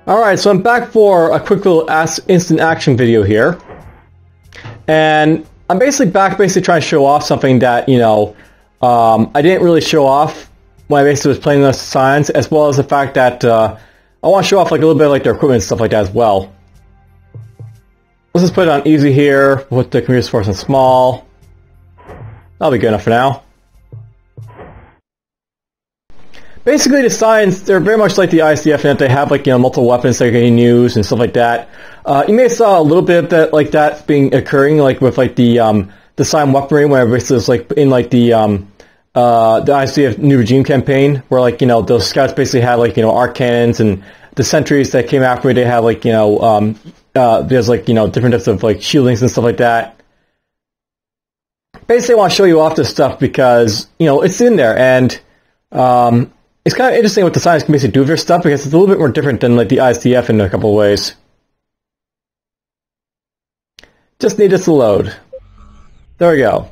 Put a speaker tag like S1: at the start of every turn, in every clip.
S1: Alright, so I'm back for a quick little instant action video here. And I'm basically back trying to show off something that, you know, I didn't really show off when I basically was playing the Scions, as well as the fact that I want to show off like a little bit of like their equipment and stuff like that as well. Let's just put it on easy here, put the computer source on small. That'll be good enough for now. Basically, the Scions, they're very much like the ISDF in that they have, like, you know, multiple weapons that you can use and stuff like that. You may have saw a little bit of that, like, that being occurring, like, with, like, the Scion weaponry, where it's like, in, like, the ISDF New Regime campaign, where, like, you know, those scouts basically had, like, you know, arc cannons, and the sentries that came after me, they had, like, you know, there's, like, you know, different types of, like, shieldings and stuff like that. Basically, I want to show you off this stuff because, you know, it's in there, and, it's kind of interesting what the Scions can basically do with their stuff, because it's a little bit more different than like the ISDF in a couple of ways. Just need this to load. There we go.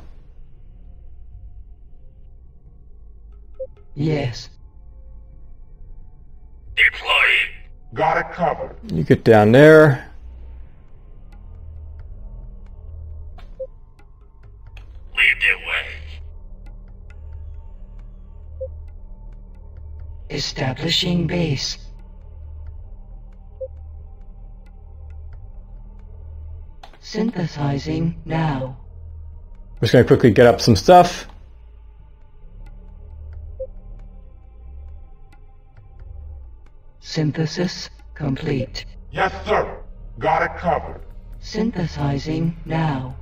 S2: Yes.
S3: Deploying. Got it covered.
S1: You get down there.
S3: Lead the way.
S2: Establishing base. Synthesizing now.
S1: I'm just going to quickly get up some stuff.
S2: Synthesis complete.
S3: Yes, sir. Got it covered.
S2: Synthesizing now.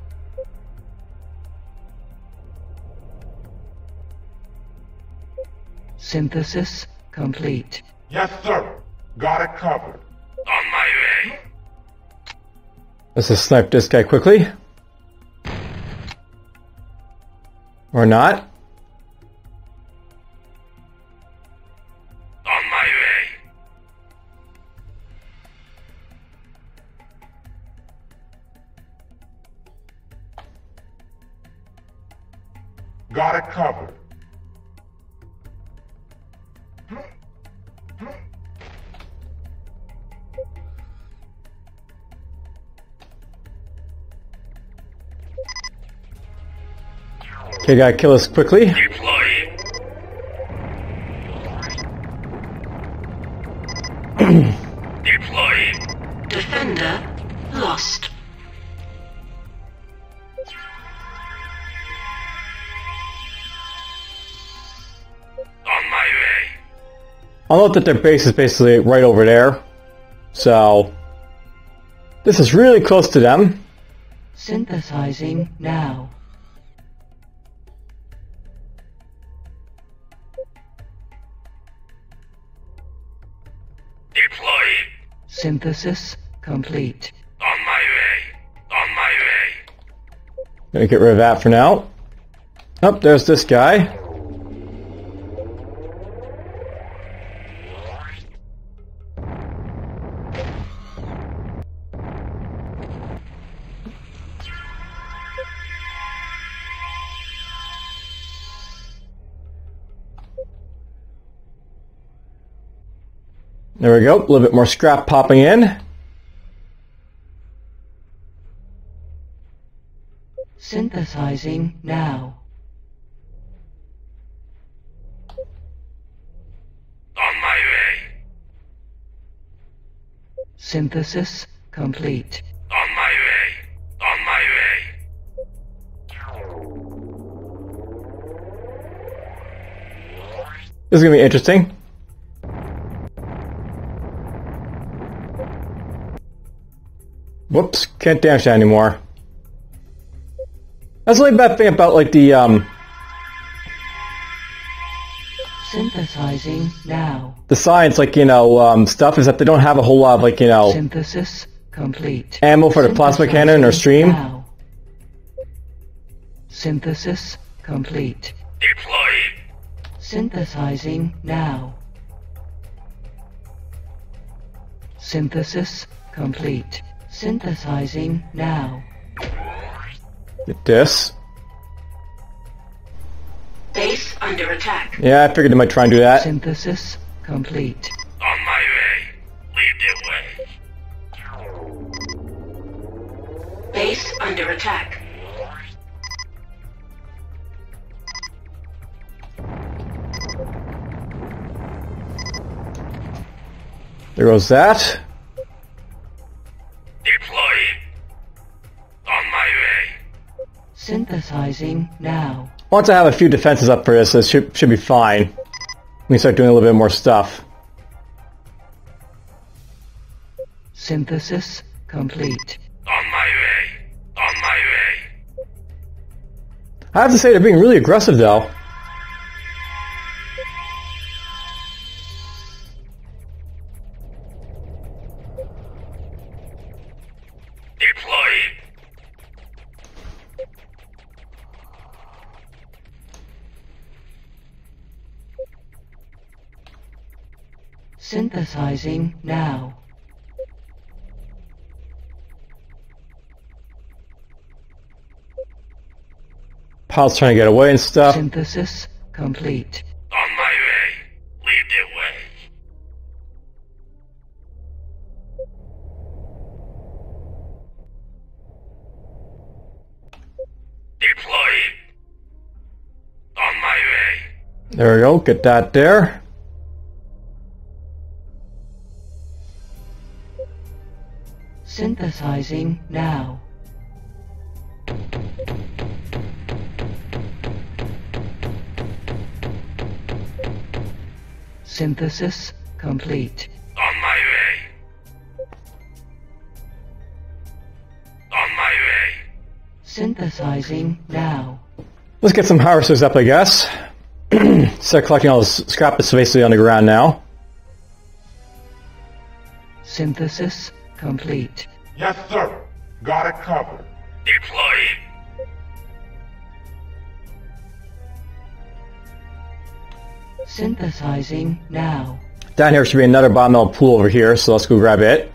S2: Synthesis complete.
S3: Yes, sir. Got it covered. On my way.
S1: Let's just snipe this guy quickly. Or not.
S3: On my way. Got it covered.
S1: Okay, gotta kill this quickly.
S3: Deploying. Deploying.
S2: Defender lost.
S3: On my way.
S1: I'll note that their base is basically right over there. So, this is really close to them.
S2: Synthesizing now.
S3: Deploying.
S2: Synthesis complete.
S3: On my way. On my way.
S1: Gonna get rid of that for now. Oh, there's this guy. There we go, a little bit more scrap popping in.
S2: Synthesizing now.
S3: On my way.
S2: Synthesis complete.
S3: On my way. On my way.
S1: This is gonna be interesting. Whoops, can't damage that anymore. That's the only bad thing about like the
S2: Synthesizing now.
S1: the science, like, you know, stuff is that they don't have a whole lot of, like, you know,
S2: Synthesis complete.
S1: ammo for the plasma cannon or stream.
S2: Now. Synthesis complete.
S3: Deploying.
S2: Synthesizing now. Synthesis complete. Synthesizing now.
S1: Get this.
S2: Base under attack.
S1: Yeah, I figured they might try and do that.
S2: Synthesis complete.
S3: On my way. Lead the way.
S2: under attack.
S1: There goes that.
S3: Deploying. On my way.
S2: Synthesizing now.
S1: Once I have a few defenses up for this, it should be fine. We can start doing a little bit more stuff.
S2: Synthesis complete.
S3: On my way. On my way.
S1: I have to say they're being really aggressive though.
S3: Deploying.
S2: Synthesizing now.
S1: Pilots trying to get away and stuff.
S2: Synthesis complete.
S3: On my way. Lead the way. Deploying. On my way.
S1: There we go, get that there.
S2: Synthesizing now. Synthesis complete.
S3: On my way. On my way.
S2: Synthesizing now.
S1: Let's get some harvesters up, I guess. Start collecting all this scrap that's basically on the ground now.
S2: Synthesis complete.
S3: Yes, sir. Got it covered. Deploying.
S2: Synthesizing now.
S1: Down here should be another bomb metal pool over here, so let's go grab it.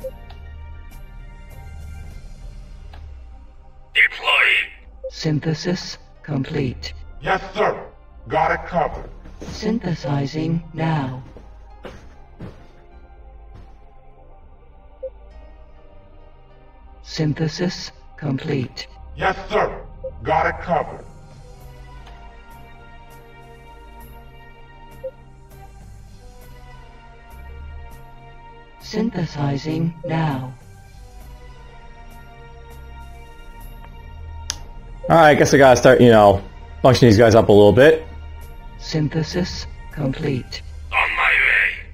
S3: Deploying.
S2: Synthesis complete.
S3: Yes, sir. Got it covered.
S2: Synthesizing now. Synthesis complete.
S3: Yes, sir. Got it covered.
S2: Synthesizing now.
S1: Alright, I guess I gotta start, bunching these guys up a little bit.
S2: Synthesis complete.
S3: On my way.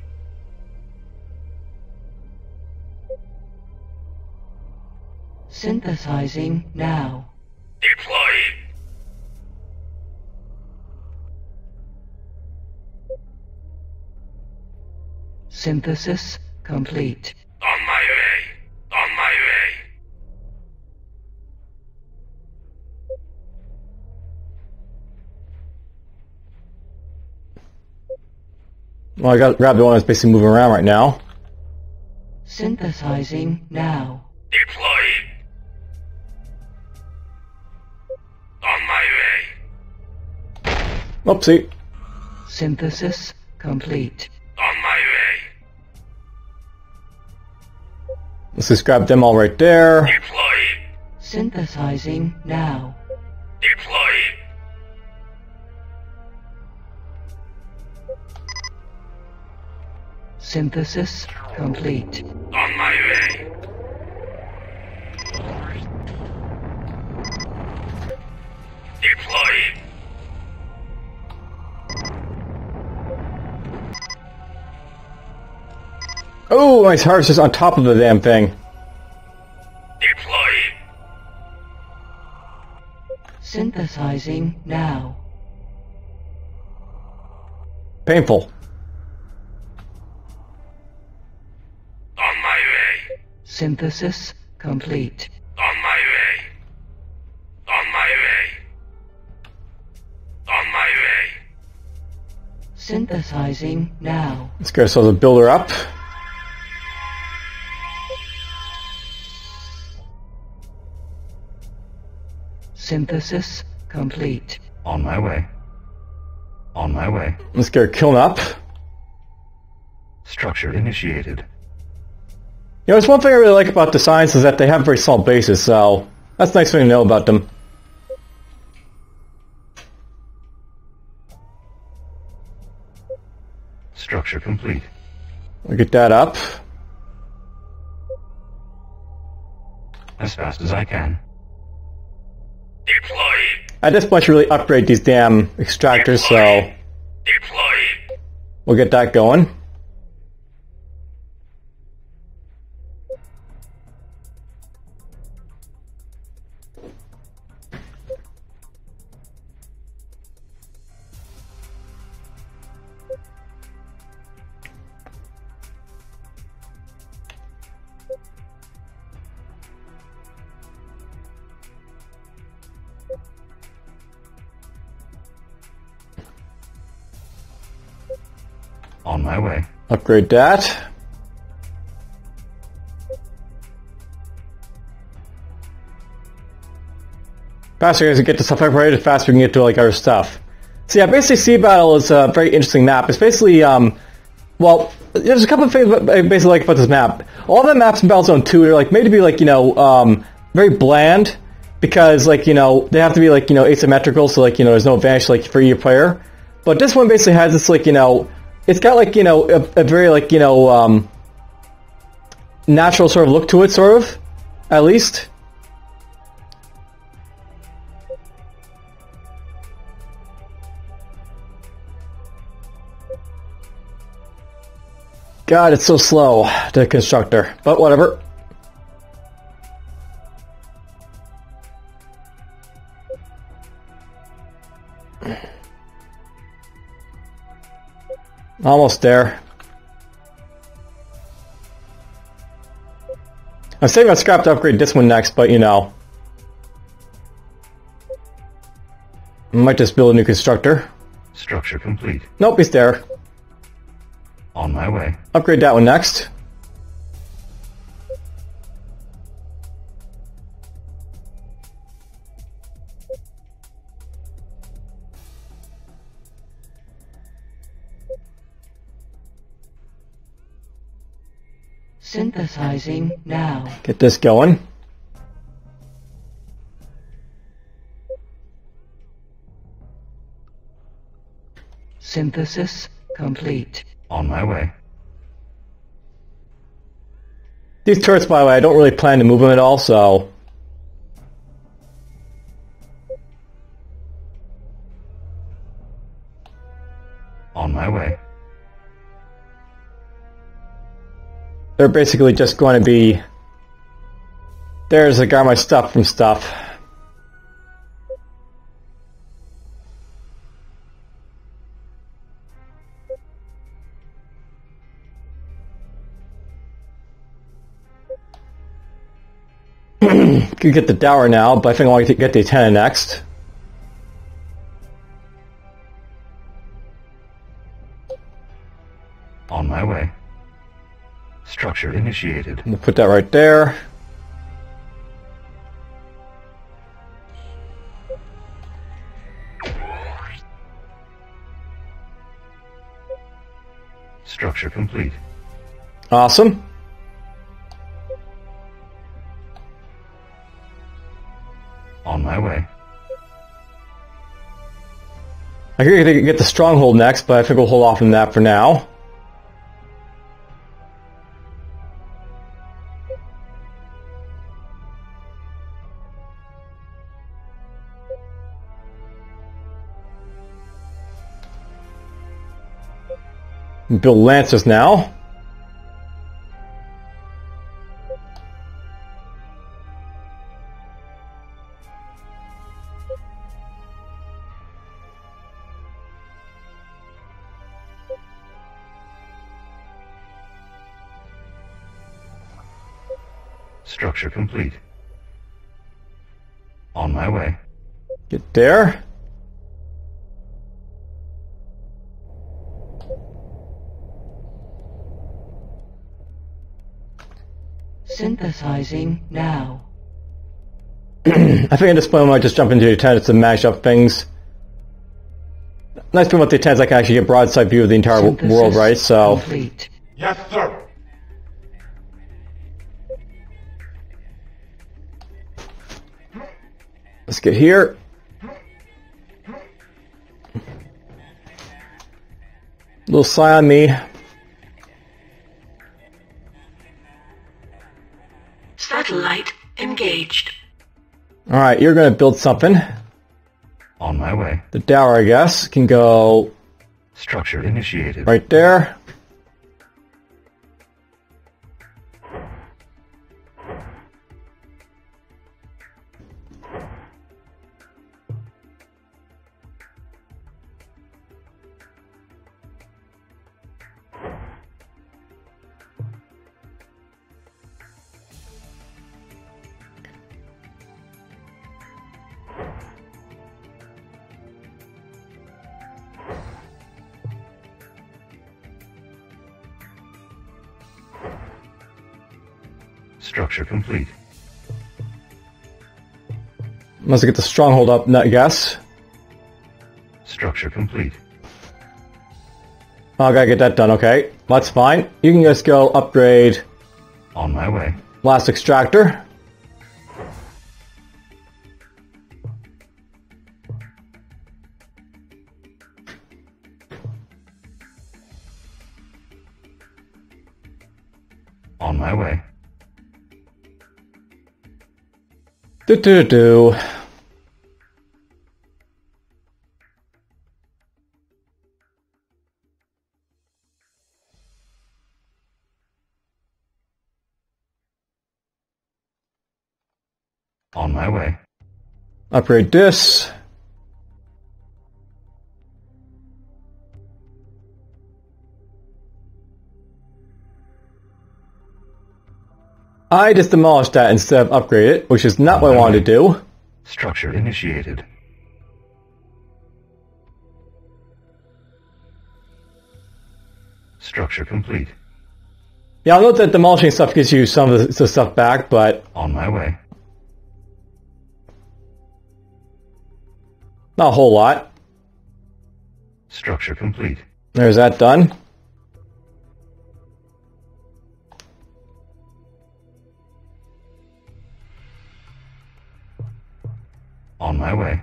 S2: Synthesizing now.
S3: Deploying.
S2: Synthesis complete.
S3: On my way. On my way.
S1: Well, I gotta grab the one that's basically moving around right now.
S2: Synthesizing now.
S3: Deploying. On my way.
S1: Oopsie.
S2: Synthesis complete.
S3: On my way.
S1: Let's just grab them all right there.
S3: Deploying.
S2: Synthesizing now.
S3: Deploying.
S2: Synthesis complete.
S3: On my way. Deploying.
S1: Oh, my heart's just on top of the damn thing.
S3: Deploying.
S2: Synthesizing now.
S1: Painful.
S3: On my way.
S2: Synthesis complete.
S3: On my way. On my way. On my way.
S2: Synthesizing now.
S1: Let's get ourselves a builder up.
S2: Synthesis complete.
S4: On my way. On my way.
S1: Let's get our kiln up.
S4: Structure initiated.
S1: There's one thing I really like about the Science is that they have very small bases, so That's a nice thing to know about them.
S4: Structure complete.
S1: We'll get that up.
S4: As fast as I can.
S3: Deploying.
S1: At this point, you really upgrade these damn extractors, so
S3: Deploying.
S1: we'll get that going.
S4: On my way.
S1: Upgrade that. Faster as we get the stuff upgraded, the faster we can get to like our stuff. So yeah, basically Sea Battle is a very interesting map. It's basically, well, there's a couple of things I basically like about this map. All the maps in Battlezone 2 are like made to be like, you know, very bland, because like, you know, they have to be like, you know, asymmetrical, so like, you know, there's no advantage like for either player. But this one basically has this like, you know, it's got like, you know, a very like, you know, natural sort of look to it, sort of, at least. God, it's so slow, the constructor, but whatever. Almost there. I'm saving my scrap to upgrade this one next, but you know. I might just build a new constructor.
S4: Structure complete.
S1: Nope, he's there.
S4: On my way.
S1: Upgrade that one next.
S2: Synthesizing now.
S1: Get this going.
S2: Synthesis complete.
S4: On my way.
S1: These turrets, by the way, I don't really plan to move them at all, so...
S4: On my way.
S1: They're basically just going to be... There's the guy my stuff from stuff. Could get the Dower now, but I think I want to get the antenna next.
S4: On my way. Structure initiated.
S1: We'll put that right there.
S4: Structure complete.
S1: Awesome.
S4: On my way.
S1: I could get the stronghold next, but I think we'll hold off on that for now. Build Lancers now.
S4: Structure complete. On my way.
S1: Get there.
S2: Synthesizing now.
S1: I think at this point I might just jump into the antennas to mash up things. Nice thing about the antennas, I can actually get broadside view of the entire world, right? So.
S2: Complete.
S3: Yes, sir.
S1: Let's get here. Little Scion me.
S2: Satellite engaged.
S1: Alright, you're gonna build something.
S4: On my way.
S1: The tower, I guess, can go
S4: Structure initiated.
S1: right there.
S4: Structure complete.
S1: Must get the stronghold up, I guess.
S4: Structure complete.
S1: Oh, I gotta get that done, okay. That's fine. You can just go upgrade
S4: On my way.
S1: last extractor.
S4: On my way.
S1: Do.
S4: On my way.
S1: Upgrade this. I just demolished that instead of upgrade it, which is not what I wanted to do.
S4: Structure initiated. Structure complete.
S1: Yeah, I know that demolishing stuff gives you some of the stuff back, but
S4: On my way.
S1: not a whole lot.
S4: Structure complete.
S1: There's that done.
S4: On my way.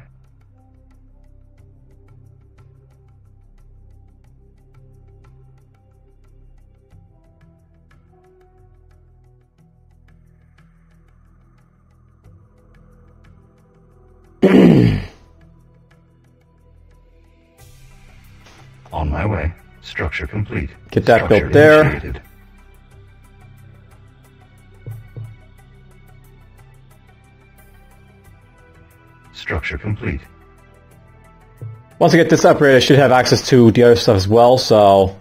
S4: On my way. Structure complete.
S1: Get that
S4: Structure
S1: built there.
S4: initiated. Structure complete.
S1: Once I get this upgrade, I should have access to the other stuff as well, so...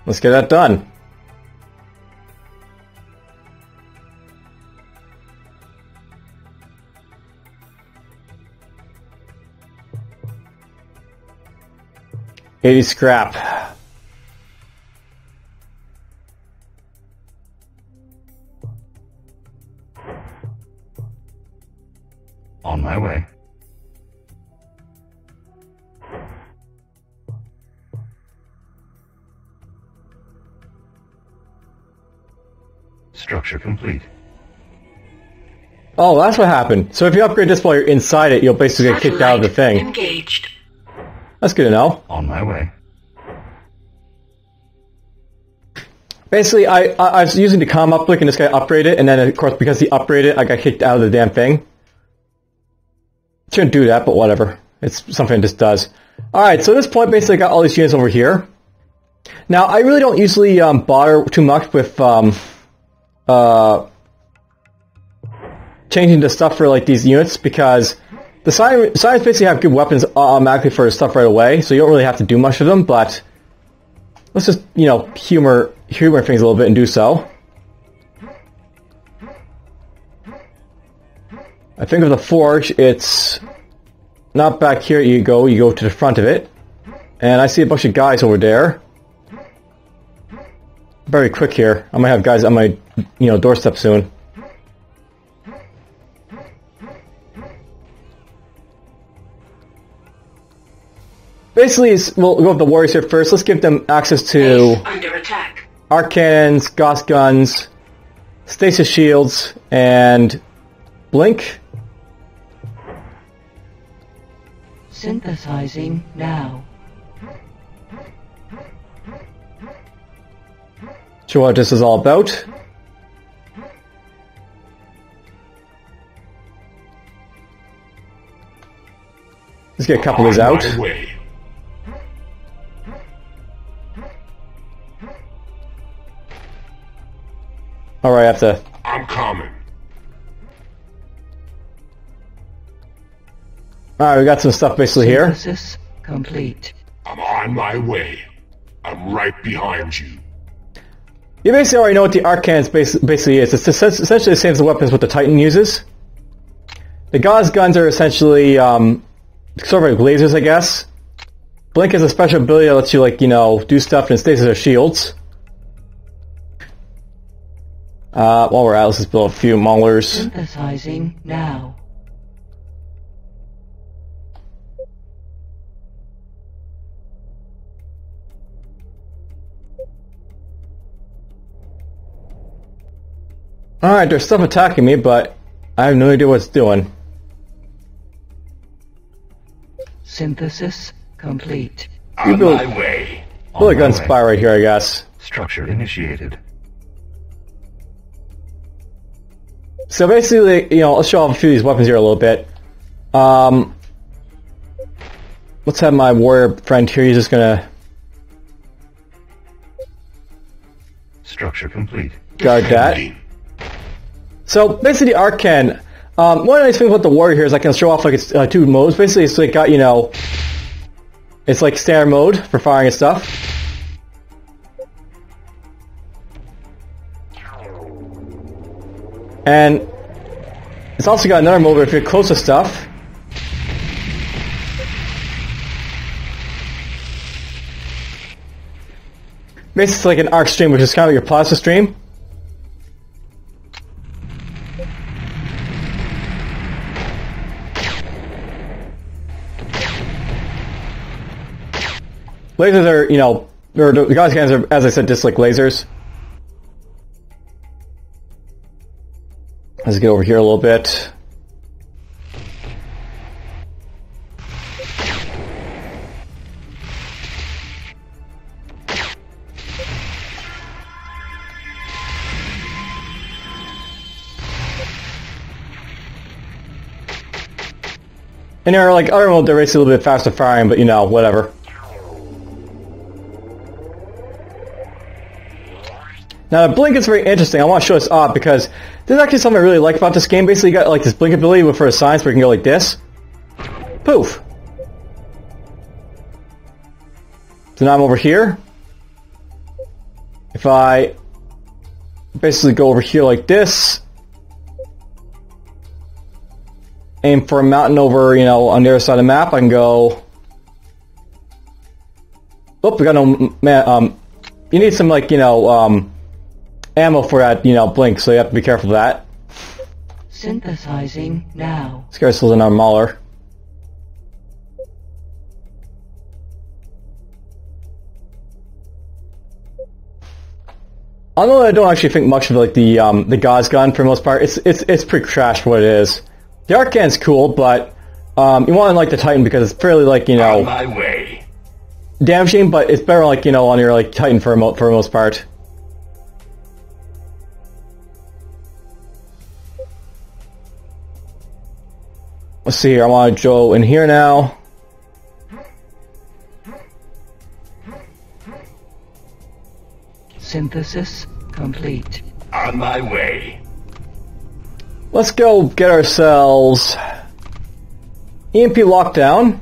S1: let's get that done. $80 scrap.
S4: On my way. Structure complete.
S1: Oh, that's what happened. So if you upgrade this while you're inside it, you'll basically get kicked out of the thing.
S2: Engaged.
S1: That's good to know.
S4: On my way.
S1: Basically, I was using the comm uplink and this guy upgraded, and then of course because he upgraded, I got kicked out of the damn thing. Shouldn't do that, but whatever. It's something it just does. Alright, so at this point, basically I got all these units over here. Now, I really don't usually bother too much with changing the stuff for like these units, because the Scions basically have good weapons automatically for stuff right away, so you don't really have to do much of them, but let's just, you know, humor things a little bit and do so. I think of the forge, it's not back here you go to the front of it. And I see a bunch of guys over there. Very quick here. I might have guys on my, you know, doorstep soon. basically, we'll go with the warriors here first. Let's give them access to
S2: Base under attack.
S1: arc cannons, Gauss guns, stasis shields, and blink.
S5: Synthesizing now.
S1: Show what this is all about. Let's get a couple of these out.
S3: On my way.
S1: Alright, I have to...
S3: I'm coming.
S1: Alright, we got some stuff basically here.
S5: Synthesis complete.
S3: I'm on my way. I'm right behind you.
S1: You basically already know what the arc cannons basically is. It's essentially the same as the weapons what the Titan uses. The Gauss guns are essentially sort of like lasers, I guess. Blink has a special ability that lets you, like, you know, do stuff, and stasis are shields. While we're at, let's just build a few Maulers.
S5: Synthesizing now.
S1: Alright, there's stuff attacking me, but I have no idea what it's doing.
S5: Synthesis complete.
S3: On
S1: build-
S3: my way.
S1: Build a gun
S4: my way.
S1: spy right here, I guess.
S4: Structure initiated.
S1: So basically, you know, let's show off a few of these weapons here a little bit. Let's have my warrior friend here. He's just gonna
S4: Structure complete.
S1: guard that.
S3: Defending.
S1: So basically, the arc cannon. One nice thing about the warrior here is I can show off like it's two modes. Basically, it's like got, you know, it's like standard mode for firing and stuff. And it's also got another mode where if you're close to stuff, basically it's like an arc stream, which is kind of like your plasma stream. Lasers are, you know, or the Gauss cannons are, as I said, just like lasers. Let's get over here a little bit. And there are like other modes that are basically a little bit faster firing, but you know, whatever. Now the blink is very interesting. I want to show this off because there's actually something I really like about this game. Basically, you got like this blink ability for the science where you can go like this. Poof! So now I'm over here. If I basically go over here like this, aim for a mountain over, you know, on the other side of the map, I can go... Oh, we got no... Man, you need some, like, you know, ammo for that, you know, blink, so you have to be careful of that.
S5: Synthesizing now.
S1: This guy's still another Mauler. Although I don't actually think much of like the Gauss gun for the most part, it's pretty trash for what it is. The arc cannon's cool, but you want like the Titan because it's fairly like, you
S3: On
S1: know,
S3: my way.
S1: damaging, but it's better like, you know, on your like Titan for the most part. Let's see here. I want to go in here now.
S5: Synthesis complete.
S3: On my way.
S1: Let's go get ourselves EMP lockdown.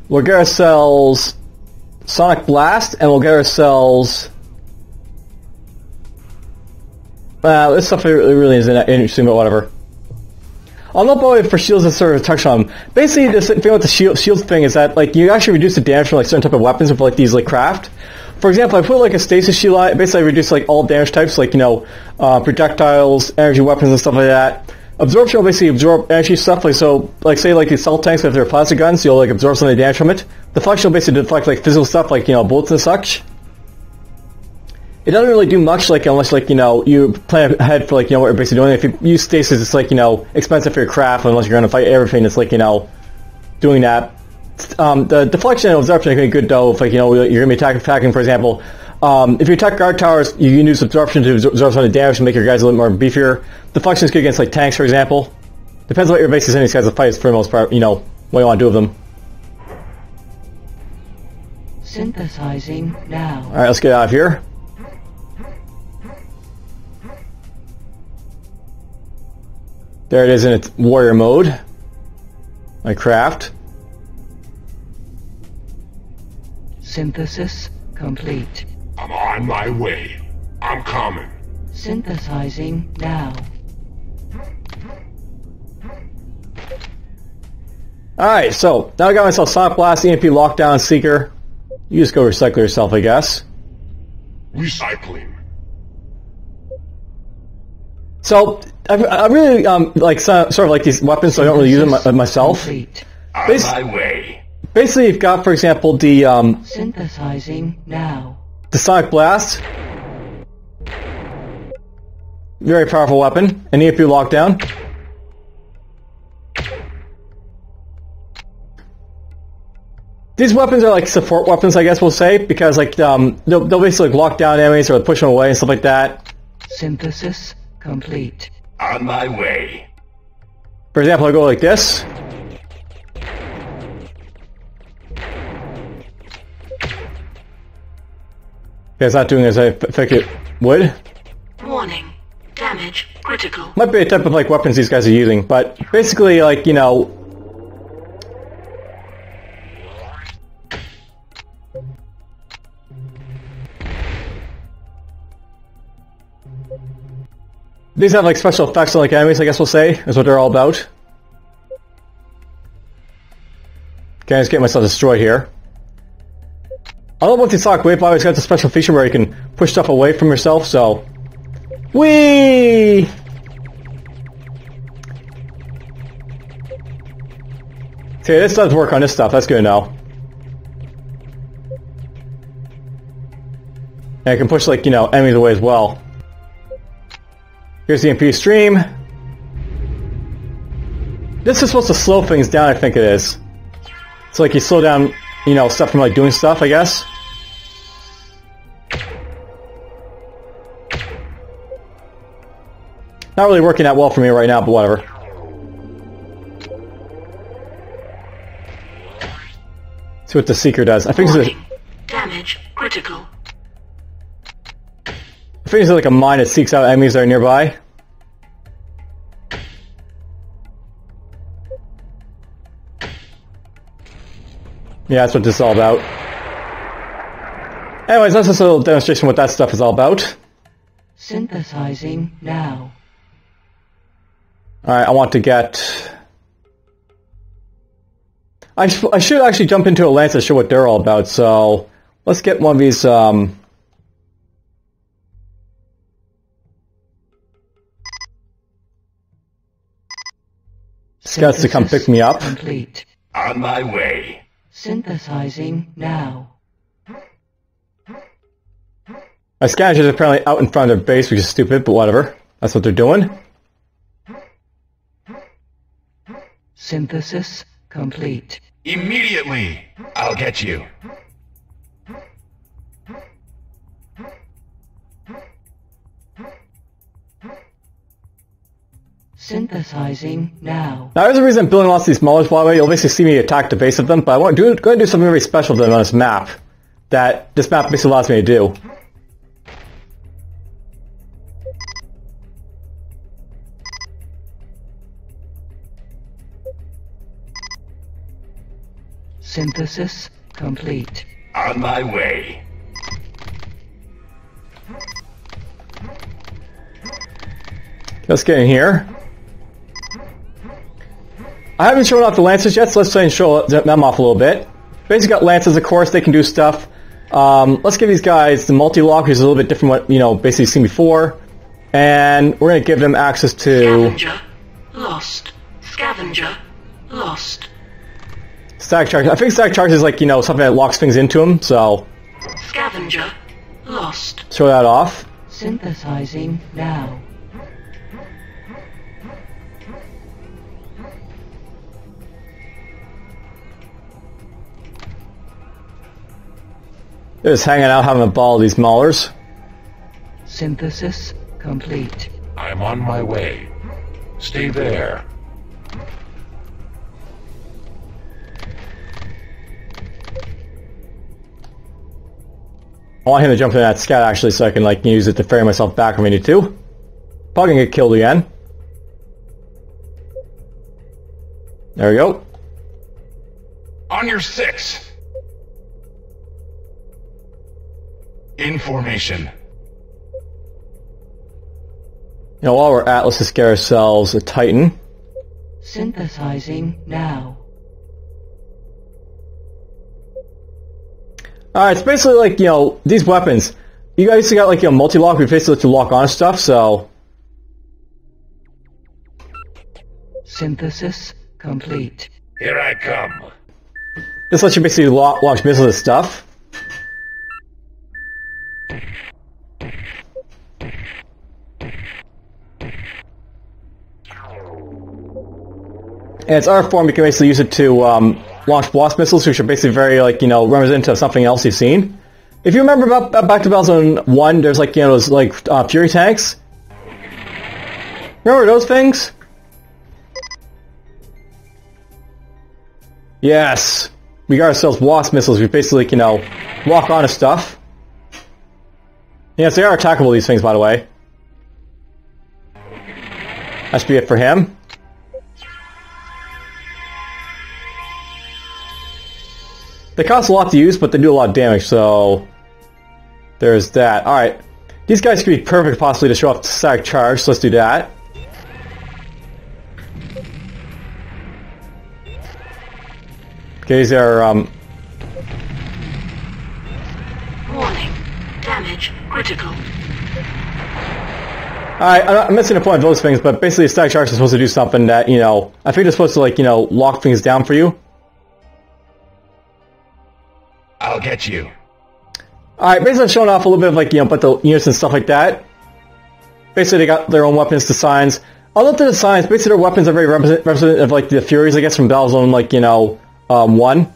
S1: We'll get ourselves Sonic Blast, and we'll get ourselves... this stuff really isn't that interesting, but whatever. I'll not bother for shields to sort of touch on. Basically, the thing with the shields thing is that like you actually reduce the damage from like certain type of weapons with like these like craft. For example, I put like a stasis shield on it. Basically, I reduce like all damage types, like, you know, projectiles, energy weapons, and stuff like that. Absorption will basically absorb energy stuff. Like so, like say like these cell tanks, if they're plastic guns, you'll like absorb some of the damage from it. Deflection will basically deflect like physical stuff, like bullets and such. It doesn't really do much, like unless like you plan ahead for like what you're basically doing. If you use stasis, it's like expensive for your craft unless you're going to fight everything. It's like doing that. The deflection and absorption are going to be good though. If like you're going to be attacking, for example. If you attack guard towers, you can use absorption to absorb some of the damage and make your guys a little more beefier. Deflection is good against like tanks, for example. Depends on what your base is in these guys to fight for the most part. What you want to do with them.
S5: Synthesizing now.
S1: All right, let's get out of here. There it is in its warrior mode. My craft.
S5: Synthesis complete.
S3: I'm on my way. I'm coming.
S5: Synthesizing now.
S1: Alright, so now I got myself Sonic Blast, EMP Lockdown, Seeker. You just go recycle yourself, I guess.
S3: Recycling.
S1: So, I really like sort of like these weapons, so I don't really use them myself.
S5: Complete.
S3: On my way.
S1: Basically, you've got, for example, the
S5: Synthesizing now.
S1: the Sonic Blast. Very powerful weapon. An EMP Lockdown. These weapons are like support weapons, I guess we'll say, because like they'll basically like, lock down enemies or push them away and stuff like that.
S5: Synthesis complete.
S3: On my way.
S1: For example, I go like this. Okay, it's not doing as I think it would.
S2: Warning. Damage critical.
S1: Might be a type of like weapons these guys are using, but basically like these have like special effects on like enemies, I guess we'll say, is what they're all about. Okay, let's get myself destroyed here. I don't know about the Sonic Wave, but it's got the special feature where you can push stuff away from yourself, so... Whee! Okay, this does work on this stuff, that's good to know. And I can push like, enemies away as well. Here's the MP stream. This is supposed to slow things down, I think it is. So like you slow down, stuff from like doing stuff, I guess. Not really working out well for me right now, but whatever. See what the Seeker does. I think this is
S2: Damage critical.
S1: I think it's like a mine that seeks out enemies that are nearby. Yeah, that's what this is all about. Anyways, that's just a little demonstration of what that stuff is all about.
S5: Synthesizing now.
S1: Alright, I want to get... I should actually jump into a lance to show what they're all about, so... Let's get one of these, scouts to come pick me up.
S5: Complete.
S3: On my way.
S5: Synthesizing now.
S1: My scavengers are apparently out in front of their base, which is stupid, but whatever. That's what they're doing.
S5: Synthesis complete.
S3: Immediately. I'll get you.
S5: Synthesizing now.
S1: Now, there's a reason I'm building lots of these Maulers, by the way. You'll basically see me attack the base of them, but I want to go and do something very special to them on this map. That this map basically allows me to do.
S5: Synthesis complete.
S3: On my way.
S1: Let's get in here. I haven't shown off the Lancers yet, so let's try and show them off a little bit. Basically got Lancers, of course, they can do stuff. Let's give these guys the multi-lock, which is a little bit different from what, basically seen before. And we're going to give them access to...
S2: Scavenger lost. Scavenger lost.
S1: Static charge. I think static charge is like, you know, something that locks things into him, so...
S2: Scavenger lost.
S1: Show that off.
S5: Synthesizing now.
S1: They're just hanging out having a ball, these Maulers.
S5: Synthesis complete.
S3: I'm on my way. Stay there.
S1: I want him to jump in that scat actually so I can like use it to ferry myself back when we need to. Probably gonna get killed again. There we go.
S3: On your 6. In formation.
S1: You know, while we're at, let's just get ourselves a Titan.
S5: Synthesizing now.
S1: Alright, it's basically like, you know, these weapons. You guys got like, you know, multi-lock, we basically let you lock on stuff, so...
S5: Synthesis complete.
S3: Here I come.
S1: This lets you basically launch missiles and stuff. And its R form, you can basically use it to launch blast missiles, which are basically very, like, you know, reminiscent of something else you've seen. If you remember back to Battlezone 1, there's, like, you know, those, like, Fury tanks. Remember those things? Yes! We got ourselves blast missiles, we basically, you know, lock onto stuff. Yes, they are attackable, these things, by the way. That should be it for him. They cost a lot to use, but they do a lot of damage, so... There's that. Alright. These guys could be perfect, possibly, to show off the static charge, so let's do that. Okay, these are,
S2: Warning. Damage critical.
S1: Alright, I'm missing the point of those things, but basically the static charge is supposed to do something that, you know... I think it's supposed to, like, you know, lock things down for you.
S3: I'll get you.
S1: Alright, basically showing off a little bit of, like, you know, but the units and stuff like that. Basically they got their own weapons, the Scions. Although to the Scions, basically their weapons are very representative of, like, the Furies, I guess, from Battlezone, like, you know, 1.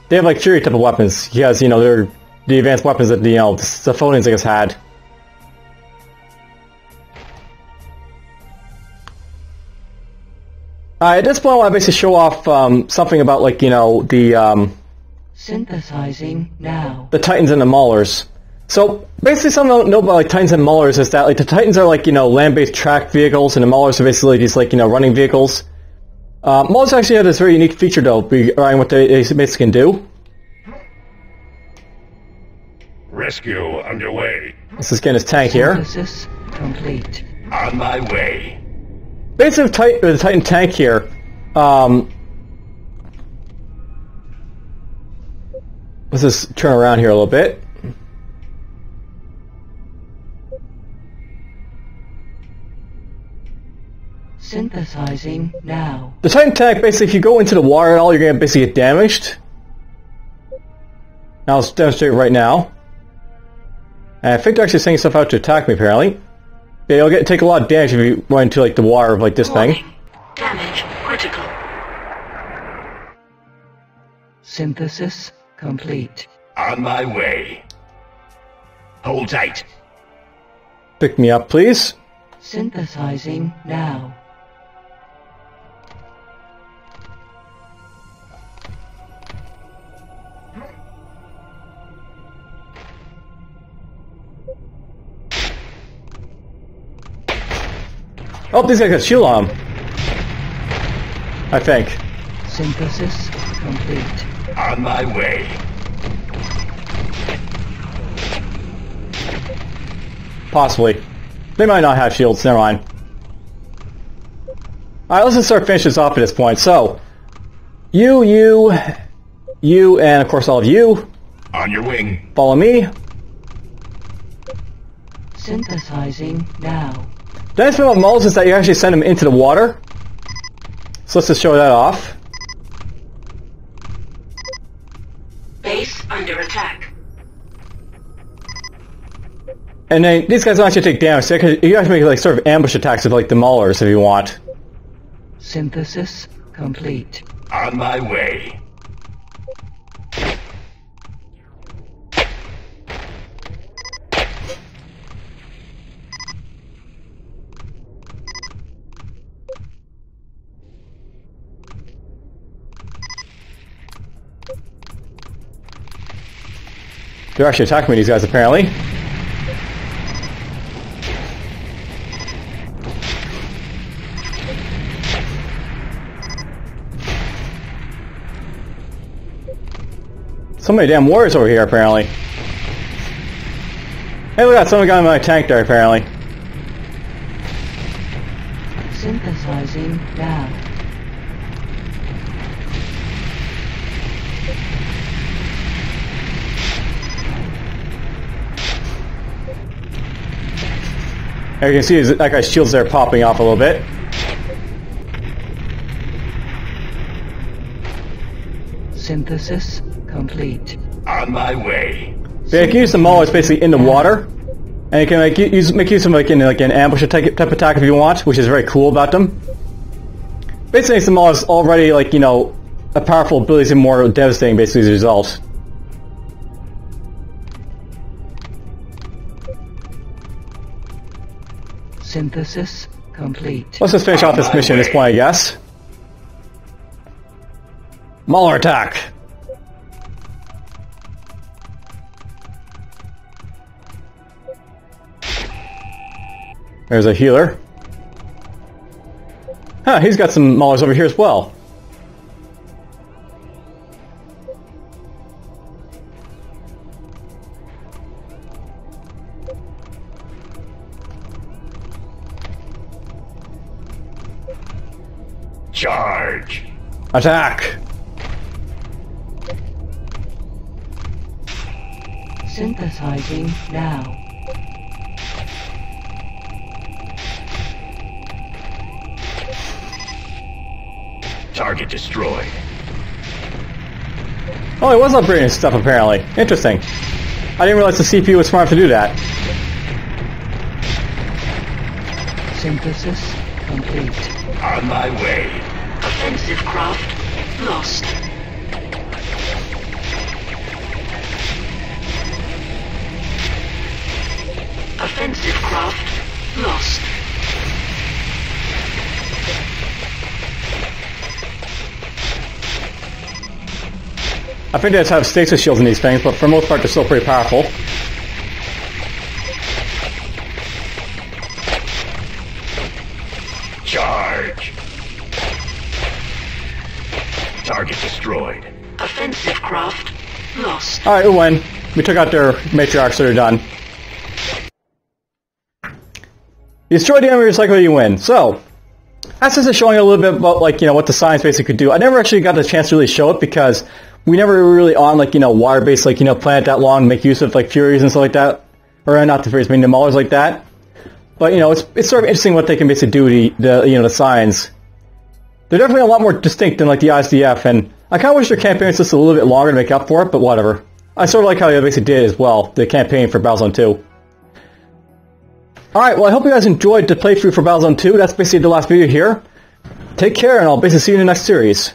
S1: They have, like, Fury type of weapons, because, you know, they're the advanced weapons that, you know, the Phonians, I guess, had. At this point I want to basically show off something about, like, you know, the,
S5: Synthesizing now.
S1: the Titans and the Maulers. So, basically something I don't know about, like, Titans and Maulers is that, like, the Titans are, like, you know, land-based track vehicles, and the Maulers are basically these, like, you know, running vehicles. Maulers actually have this very unique feature, though, regarding what they basically can do.
S3: Rescue underway.
S1: Let's just get his tank here.
S5: Synthesis complete.
S3: On my way.
S1: Basically, the Titan tank here, let's just turn around here a little bit.
S5: Synthesizing now.
S1: The Titan tank, basically, if you go into the water at all, you're going to basically get damaged. Now, I'll demonstrate right now. And I think they're actually sending stuff out to attack me, apparently. Yeah, you'll take a lot of damage if you run into, like, the water of, like, this
S2: Warning.
S1: thing.
S2: Damage critical.
S5: Synthesis complete.
S3: On my way. Hold tight.
S1: Pick me up, please.
S5: Synthesizing now.
S1: Oh, these guys got shield on them. I think.
S5: Synthesis complete.
S3: On my way.
S1: Possibly. They might not have shields, never mind. Alright, let's just start finishing this off at this point. So, you, and of course all of you.
S3: On your wing.
S1: Follow me.
S5: Synthesizing now.
S1: The nice thing about Maulers is that you actually send them into the water. So let's just show that off.
S2: under attack.
S1: And then these guys don't actually take damage, so you can actually make like sort of ambush attacks with like the Maulers if you want.
S5: Synthesis complete.
S3: On my way.
S1: They're actually attacking me, these guys, apparently. So many damn warriors over here, apparently. Hey, look at that, someone got in my tank there, apparently.
S5: Synthesizing now.
S1: As you can see, that guy's shields there popping off a little bit.
S5: Synthesis complete.
S3: On my way.
S1: Yeah, you can use the Maulers basically in the water, and you can make use of like an ambush type attack if you want, which is very cool about them. Basically, makes the Maulers already like a powerful ability and more devastating basically as a result.
S5: Synthesis complete.
S1: Let's just finish off this mission at this point, I guess. Mauler attack! There's a healer. Huh, he's got some Maulers over here as well.
S3: Charge.
S1: Attack!
S5: Synthesizing now.
S3: Target destroyed.
S1: Oh, he was upgrading his stuff apparently. Interesting. I didn't realize the CPU was smart enough to do that.
S5: Synthesis complete.
S3: On my way.
S2: Offensive craft lost. Offensive craft lost.
S1: I think they just have stasis shields in these things, but for the most part they're still pretty powerful.
S3: Charge. Target destroyed.
S2: Offensive craft lost.
S1: Alright, we win. We took out their matriarchs, so they're done. You destroy the enemy recycle, you win. So, that's just showing a little bit about, like, what the science basically could do. I never actually got the chance to really show it because we never were really on, like, water-based, like, planet that long to make use of, like, Furies and stuff like that. Or, not the Furies, I mean the Maulers like that. But, it's sort of interesting what they can basically do to the science. They're definitely a lot more distinct than, like, the ISDF, and I kind of wish their campaign was just a little bit longer to make up for it, but whatever. I sort of like how they basically did as well, the campaign for Battlezone 2. Alright, well I hope you guys enjoyed the playthrough for Battlezone 2. That's basically the last video here. Take care, and I'll basically see you in the next series.